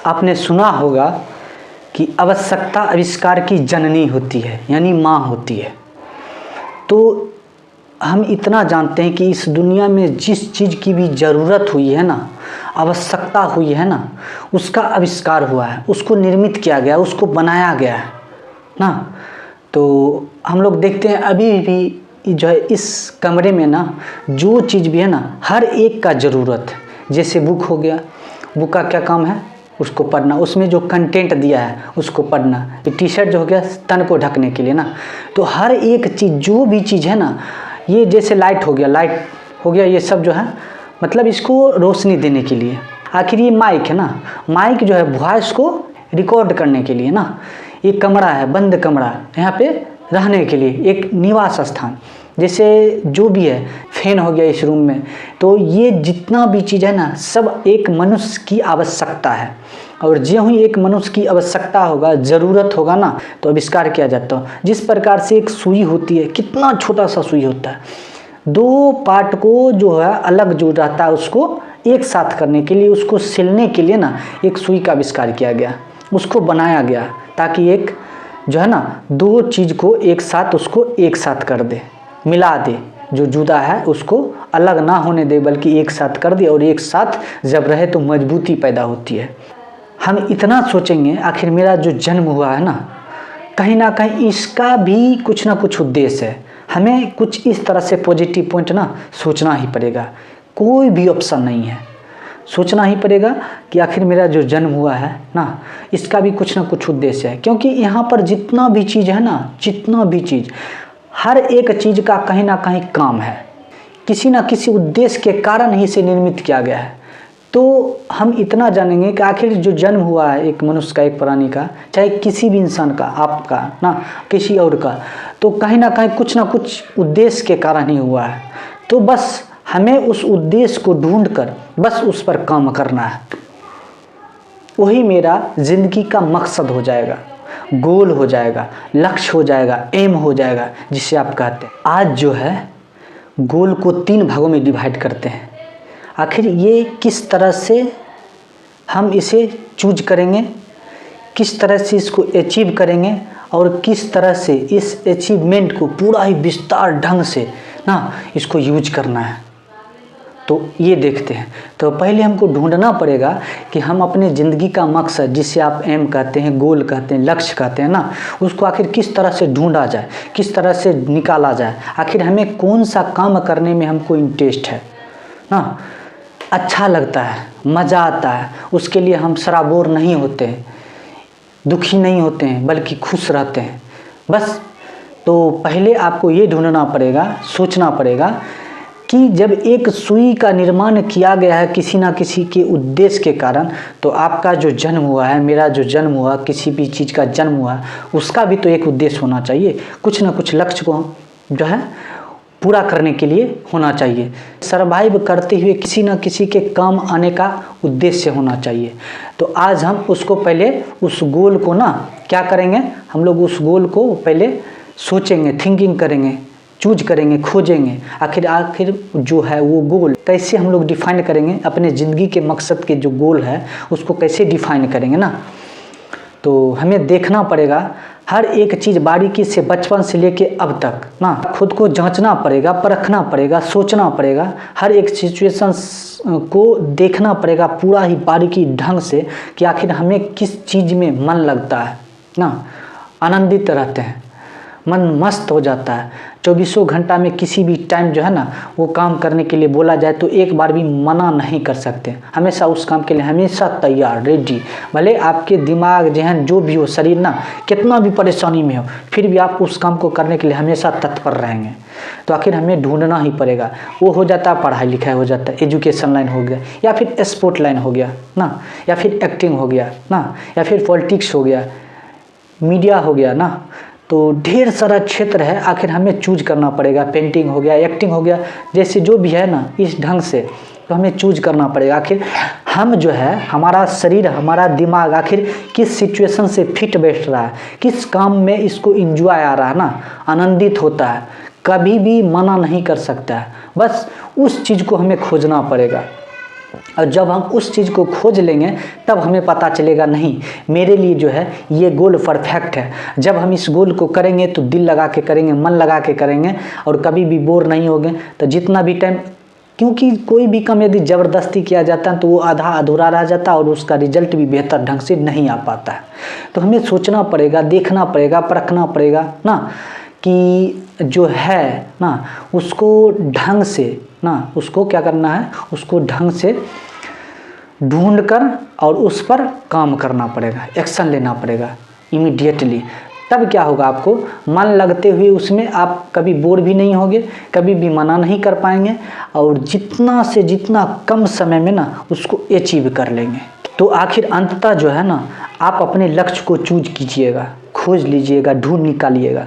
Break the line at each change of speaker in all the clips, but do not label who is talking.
आपने सुना होगा कि आवश्यकता आविष्कार की जननी होती है, यानी माँ होती है। तो हम इतना जानते हैं कि इस दुनिया में जिस चीज़ की भी ज़रूरत हुई है ना, आवश्यकता हुई है ना, उसका आविष्कार हुआ है, उसको निर्मित किया गया, उसको बनाया गया है ना। तो हम लोग देखते हैं अभी भी जो है इस कमरे में ना, जो चीज़ भी है ना, हर एक का ज़रूरत है। जैसे बुक हो गया, बुक का क्या काम है? उसको पढ़ना, उसमें जो कंटेंट दिया है उसको पढ़ना। ये टी शर्ट जो हो गया तन को ढकने के लिए ना। तो हर एक चीज़, जो भी चीज़ है ना, ये जैसे लाइट हो गया, ये सब जो है मतलब इसको रोशनी देने के लिए। आखिर ये माइक है ना, माइक जो है वॉइस को रिकॉर्ड करने के लिए ना। ये कमरा है, बंद कमरा, यहाँ पे रहने के लिए एक निवास स्थान। जैसे जो भी है, फैन हो गया इस रूम में। तो ये जितना भी चीज़ है ना, सब एक मनुष्य की आवश्यकता है। और ज्यों ही एक मनुष्य की आवश्यकता होगा, ज़रूरत होगा ना, तो आविष्कार किया जाता है। जिस प्रकार से एक सुई होती है, कितना छोटा सा सुई होता है, दो पार्ट को जो है अलग जो रहता है उसको एक साथ करने के लिए, उसको सिलने के लिए ना एक सुई का आविष्कार किया गया, उसको बनाया गया ताकि एक जो है ना, दो चीज़ को एक साथ, उसको एक साथ कर दे, मिला दे। जो जुदा है उसको अलग ना होने दे, बल्कि एक साथ कर दे। और एक साथ जब रहे तो मजबूती पैदा होती है। हम इतना सोचेंगे, आखिर मेरा जो जन्म हुआ है ना, कहीं ना कहीं इसका भी कुछ ना कुछ उद्देश्य है। हमें कुछ इस तरह से पॉजिटिव पॉइंट ना सोचना ही पड़ेगा, कोई भी ऑप्शन नहीं है। सोचना ही पड़ेगा कि आखिर मेरा जो जन्म हुआ है ना, इसका भी कुछ ना कुछ उद्देश्य है। क्योंकि यहाँ पर जितना भी चीज़ है ना, जितना भी चीज़, हर एक चीज़ का कहीं ना कहीं काम है, किसी ना किसी उद्देश्य के कारण ही इसे निर्मित किया गया है। तो हम इतना जानेंगे कि आखिर जो जन्म हुआ है एक मनुष्य का, एक प्राणी का, चाहे किसी भी इंसान का, आपका ना, किसी और का, तो कहीं ना कहीं कुछ ना कुछ उद्देश्य के कारण ही हुआ है। तो बस हमें उस उद्देश्य को ढूंढकर बस उस पर काम करना है। वही मेरा ज़िंदगी का मकसद हो जाएगा, गोल हो जाएगा, लक्ष्य हो जाएगा, एम हो जाएगा, जिसे आप कहते हैं। आज जो है गोल को 3 भागों में डिवाइड करते हैं। आखिर ये किस तरह से हम इसे चूज करेंगे, किस तरह से इसको अचीव करेंगे, और किस तरह से इस अचीवमेंट को पूरा ही विस्तार ढंग से ना इसको यूज करना है, तो ये देखते हैं। तो पहले हमको ढूंढना पड़ेगा कि हम अपने ज़िंदगी का मकसद, जिसे आप एम कहते हैं, गोल कहते हैं, लक्ष्य कहते हैं ना, उसको आखिर किस तरह से ढूंढा जाए, किस तरह से निकाला जाए। आखिर हमें कौन सा काम करने में हमको इंटरेस्ट है ना, अच्छा लगता है, मज़ा आता है, उसके लिए हम सराबोर नहीं होते हैं, दुखी नहीं होते हैं, बल्कि खुश रहते हैं बस। तो पहले आपको ये ढूंढना पड़ेगा, सोचना पड़ेगा कि जब एक सुई का निर्माण किया गया है किसी ना किसी के उद्देश्य के कारण, तो आपका जो जन्म हुआ है, मेरा जो जन्म हुआ, किसी भी चीज़ का जन्म हुआ, उसका भी तो एक उद्देश्य होना चाहिए। कुछ ना कुछ लक्ष्य को जो है पूरा करने के लिए होना चाहिए। सर्वाइव करते हुए किसी न किसी के काम आने का उद्देश्य होना चाहिए। तो आज हम उसको पहले, उस गोल को ना क्या करेंगे, हम लोग उस गोल को पहले सोचेंगे, थिंकिंग करेंगे, चूज करेंगे, खोजेंगे। आखिर जो है वो गोल कैसे हम लोग डिफाइन करेंगे, अपने ज़िंदगी के मकसद के जो गोल है उसको कैसे डिफाइन करेंगे ना। तो हमें देखना पड़ेगा हर एक चीज़ बारीकी से, बचपन से लेके अब तक ना, खुद को जांचना पड़ेगा, परखना पड़ेगा, सोचना पड़ेगा, हर एक सिचुएशन को देखना पड़ेगा पूरा ही बारीकी ढंग से कि आखिर हमें किस चीज़ में मन लगता है ना। आनंदित रहते हैं, मन मस्त हो जाता है। 24 घंटा में किसी भी टाइम जो है ना वो काम करने के लिए बोला जाए तो एक बार भी मना नहीं कर सकते। हमेशा उस काम के लिए हमेशा तैयार, रेडी। भले आपके दिमाग, जहन, जो भी हो, शरीर ना कितना भी परेशानी में हो, फिर भी आप उस काम को करने के लिए हमेशा तत्पर रहेंगे। तो आखिर हमें ढूंढना ही पड़ेगा। वो हो जाता है पढ़ाई लिखाई, हो जाता है एजुकेशन लाइन हो गया, या फिर स्पोर्ट लाइन हो गया ना, या फिर एक्टिंग हो गया ना, या फिर पॉलिटिक्स हो गया, मीडिया हो गया ना। तो ढेर सारा क्षेत्र है, आखिर हमें चूज करना पड़ेगा। पेंटिंग हो गया, एक्टिंग हो गया, जैसे जो भी है ना, इस ढंग से तो हमें चूज करना पड़ेगा। आखिर हम जो है, हमारा शरीर, हमारा दिमाग आखिर किस सिचुएशन से फिट बैठ रहा है, किस काम में इसको एंजॉय आ रहा है ना, आनंदित होता है, कभी भी मना नहीं कर सकता है। बस उस चीज़ को हमें खोजना पड़ेगा। और जब हम उस चीज़ को खोज लेंगे तब हमें पता चलेगा नहीं मेरे लिए जो है ये गोल परफेक्ट है। जब हम इस गोल को करेंगे तो दिल लगा के करेंगे, मन लगा के करेंगे और कभी भी बोर नहीं होंगे। तो जितना भी टाइम, क्योंकि कोई भी काम यदि ज़बरदस्ती किया जाता है तो वो आधा अधूरा रह जाता है और उसका रिजल्ट भी बेहतर ढंग से नहीं आ पाता है। तो हमें सोचना पड़ेगा, देखना पड़ेगा, परखना पड़ेगा ना कि जो है ना उसको ढंग से ना उसको क्या करना है, उसको ढंग से ढूंढ कर और उस पर काम करना पड़ेगा, एक्शन लेना पड़ेगा इमीडिएटली। तब क्या होगा, आपको मन लगते हुए उसमें आप कभी बोर भी नहीं होगे, कभी भी मना नहीं कर पाएंगे और जितना से जितना कम समय में ना उसको अचीव कर लेंगे। तो आखिर अंततः जो है ना आप अपने लक्ष्य को चूज कीजिएगा, खोज लीजिएगा, ढूंढ निकालिएगा।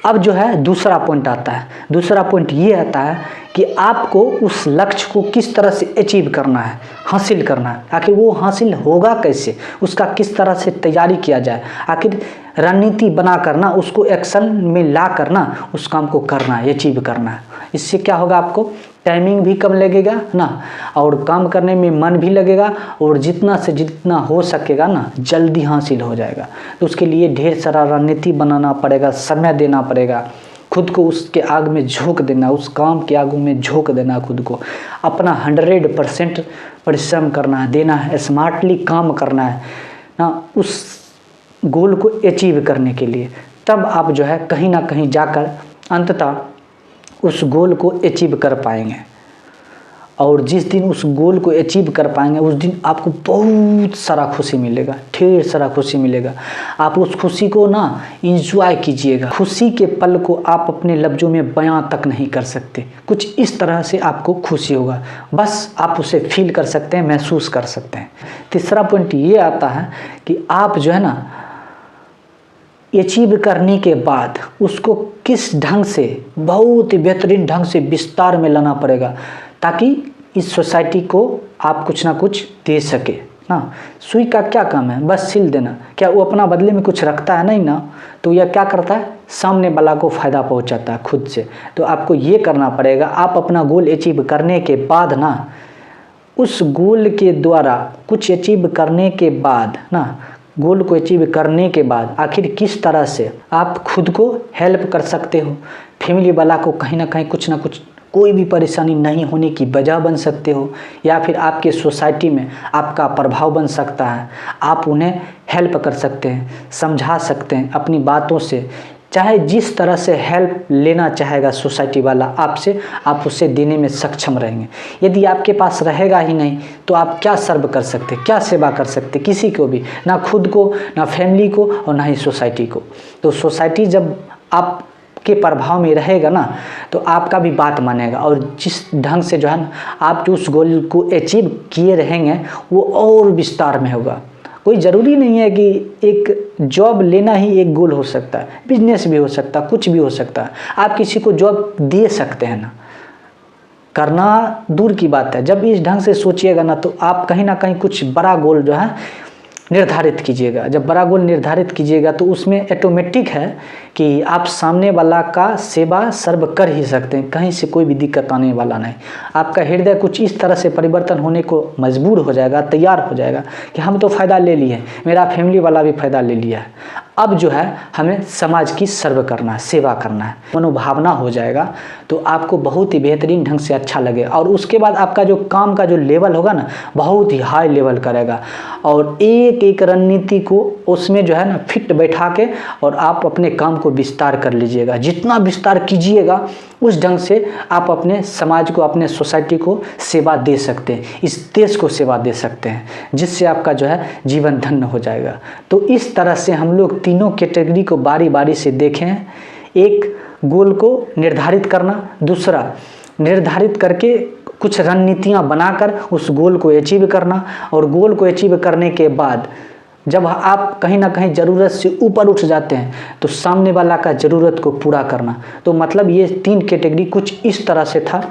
अब जो है दूसरा पॉइंट आता है। दूसरा पॉइंट ये आता है कि आपको उस लक्ष्य को किस तरह से अचीव करना है, हासिल करना है। आखिर वो हासिल होगा कैसे, उसका किस तरह से तैयारी किया जाए, आखिर रणनीति बना करना उसको एक्शन में ला करना उस काम को करना है, अचीव करना है। इससे क्या होगा, आपको टाइमिंग भी कम लगेगा ना और काम करने में मन भी लगेगा और जितना से जितना हो सकेगा ना जल्दी हासिल हो जाएगा। तो उसके लिए ढेर सारा रणनीति बनाना पड़ेगा, समय देना पड़ेगा, खुद को उसके आग में झोंक देना, उस काम के आग में झोंक देना, खुद को अपना 100% परिश्रम करना है, देना है, स्मार्टली काम करना है ना उस गोल को अचीव करने के लिए। तब आप जो है कहीं ना कहीं जाकर अंततः उस गोल को अचीव कर पाएंगे। और जिस दिन उस गोल को अचीव कर पाएंगे उस दिन आपको बहुत सारा खुशी मिलेगा, ढेर सारा खुशी मिलेगा। आप उस खुशी को ना इंजॉय कीजिएगा। खुशी के पल को आप अपने लफ्ज़ों में बयां तक नहीं कर सकते। कुछ इस तरह से आपको खुशी होगा, बस आप उसे फील कर सकते हैं, महसूस कर सकते हैं। तीसरा पॉइंट ये आता है कि आप जो है ना अचीव करने के बाद उसको किस ढंग से, बहुत ही बेहतरीन ढंग से विस्तार में लाना पड़ेगा ताकि इस सोसाइटी को आप कुछ ना कुछ दे सके ना। सुई का क्या काम है, बस सिल देना, क्या वो अपना बदले में कुछ रखता है, नहीं ना। तो यह क्या करता है, सामने वाला को फ़ायदा पहुंचाता है खुद से। तो आपको ये करना पड़ेगा, आप अपना गोल अचीव करने के बाद ना उस गोल के द्वारा कुछ अचीव करने के बाद ना, गोल को अचीव करने के बाद आखिर किस तरह से आप खुद को हेल्प कर सकते हो, फैमिली वाला को कहीं ना कहीं कुछ ना कुछ कोई भी परेशानी नहीं होने की वजह बन सकते हो, या फिर आपके सोसाइटी में आपका प्रभाव बन सकता है। आप उन्हें हेल्प कर सकते हैं, समझा सकते हैं अपनी बातों से। चाहे जिस तरह से हेल्प लेना चाहेगा सोसाइटी वाला आपसे, आप उसे देने में सक्षम रहेंगे। यदि आपके पास रहेगा ही नहीं तो आप क्या सर्व कर सकते, क्या सेवा कर सकते, किसी को भी, ना खुद को, ना फैमिली को और ना ही सोसाइटी को। तो सोसाइटी जब आप के प्रभाव में रहेगा ना तो आपका भी बात मानेगा और जिस ढंग से जो है ना आप जो उस गोल को अचीव किए रहेंगे वो और विस्तार में होगा। कोई ज़रूरी नहीं है कि एक जॉब लेना ही एक गोल हो सकता है, बिजनेस भी हो सकता है, कुछ भी हो सकता है। आप किसी को जॉब दे सकते हैं ना, करना दूर की बात है। जब इस ढंग से सोचिएगा ना तो आप कहीं ना कहीं कुछ बड़ा गोल जो है निर्धारित कीजिएगा। जब बड़ा गोल निर्धारित कीजिएगा तो उसमें ऑटोमेटिक है कि आप सामने वाला का सेवा सर्व कर ही सकते हैं, कहीं से कोई भी दिक्कत आने वाला नहीं। आपका हृदय कुछ इस तरह से परिवर्तन होने को मजबूर हो जाएगा, तैयार हो जाएगा कि हम तो फ़ायदा ले लिए, मेरा फैमिली वाला भी फ़ायदा ले लिया है, अब जो है हमें समाज की सर्व करना है, सेवा करना है। मनोभावना हो जाएगा तो आपको बहुत ही बेहतरीन ढंग से अच्छा लगेगा और उसके बाद आपका जो काम का जो लेवल होगा ना बहुत ही हाई लेवल करेगा और एक एक रणनीति को उसमें जो है ना फिट बैठा के और आप अपने काम को विस्तार कर लीजिएगा। जितना विस्तार कीजिएगा उस ढंग से आप अपने समाज को, अपने सोसाइटी को सेवा दे सकते हैं, इस देश को सेवा दे सकते हैं, जिससे आपका जो है जीवन धन्य हो जाएगा। तो इस तरह से हम लोग तीनों कैटेगरी को बारी बारी से देखें। एक गोल को निर्धारित करना, दूसरा निर्धारित करके कुछ रणनीतियाँ बनाकर उस गोल को अचीव करना और गोल को अचीव करने के बाद जब आप कहीं ना कहीं ज़रूरत से ऊपर उठ जाते हैं तो सामने वाला का ज़रूरत को पूरा करना। तो मतलब ये 3 कैटेगरी कुछ इस तरह से था।